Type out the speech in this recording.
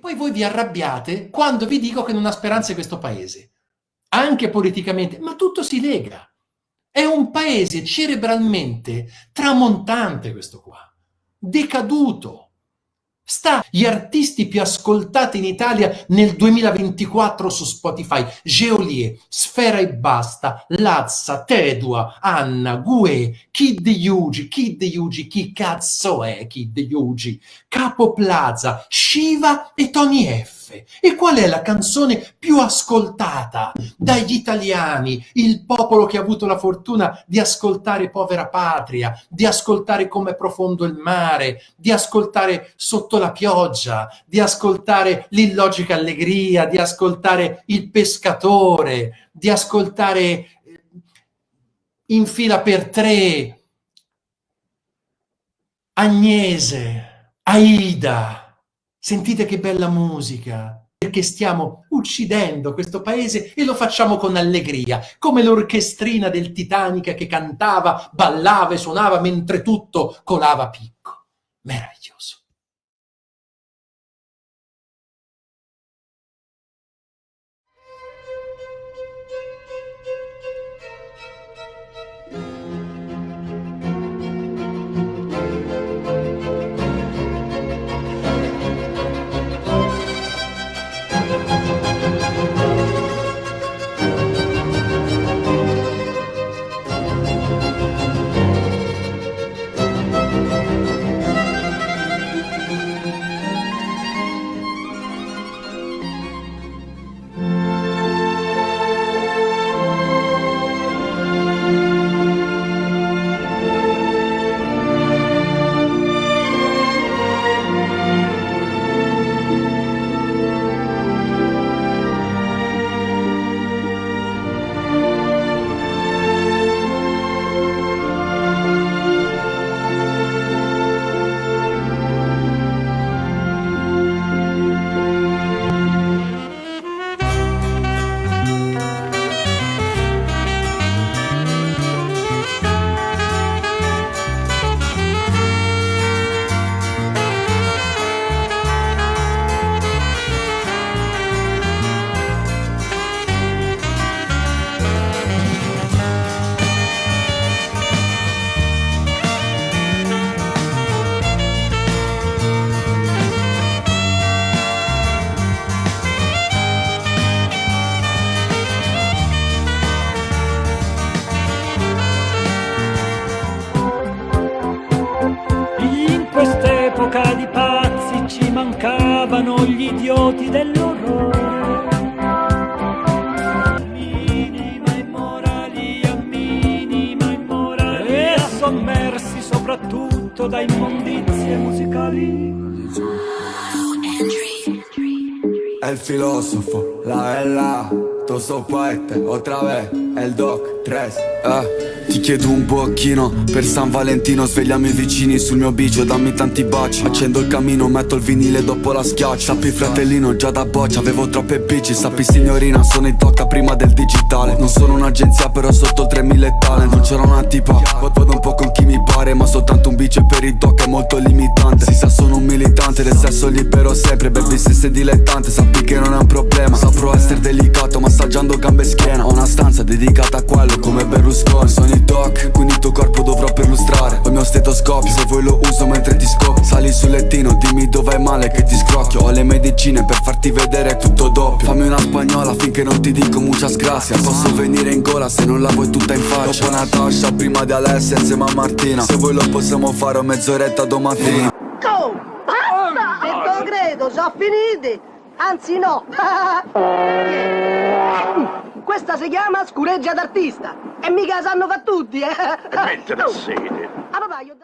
poi voi vi arrabbiate quando vi dico che non ha speranze questo paese, anche politicamente, ma tutto si lega. È un paese cerebralmente tramontante questo qua, decaduto. Gli artisti più ascoltati in Italia nel 2024 su Spotify: Geolier, Sfera e Basta, Lazza, Tedua, Anna, Gue, Kid Yugi, chi cazzo è Kid Yugi? Capo Plaza, Shiva e Tony F. E qual è la canzone più ascoltata dagli italiani, il popolo che ha avuto la fortuna di ascoltare Povera Patria, di ascoltare Com'è profondo il mare, di ascoltare Sotto la pioggia, di ascoltare L'illogica allegria, di ascoltare Il pescatore, di ascoltare In fila per tre, Agnese, Aida? Sentite che bella musica, perché stiamo uccidendo questo paese e lo facciamo con allegria, come l'orchestrina del Titanic che cantava, ballava e suonava mentre tutto colava a picco. Meraviglioso. Di pazzi ci mancavano gli idioti dell'orrore, minima immorali, a minima immorali, e sommersi soprattutto da immondizie musicali. El filósofo, la vela, tosto poete, otra vez, el doc, tres. Ti chiedo un pochino per San Valentino, svegliami i vicini sul mio bicio, dammi tanti baci. Accendo il camino, metto il vinile dopo la schiaccia. Sappi fratellino, già da boccia, avevo troppe bici. Sappi signorina, sono in tocca prima del digitale. Non sono un'agenzia però sotto il 3000 talent. Non c'era una tipa, vado un po' con chi mi pare, ma soltanto un bicio per il doc è molto limitante. Si sa sono un militante del sesso libero sempre, baby se sei dilettante sappi che non è un problema. Saprò essere delicato massaggiando gambe e schiena. Ho una stanza dedicata a quello come Berlusconi. Sono il doc, quindi il tuo corpo dovrò perlustrare. Ho il mio stetoscopio, se vuoi lo uso mentre ti scopio. Sali sul lettino, dimmi dove è male che ti scrocchio. Ho le medicine per farti vedere tutto doppio. Fammi una spagnola finché non ti dico muchas gracias. Posso venire in gola se non la vuoi tutta in faccia. Dopo Natasha, prima di Alessia insieme a Martina. Se vuoi lo possiamo fare a mezz'oretta domattina. Oh, basta! E non credo, sono finiti! Anzi no! Questa si chiama scureggia d'artista! E mica sanno fa tutti, Mettere a sede! Ah, papà, io...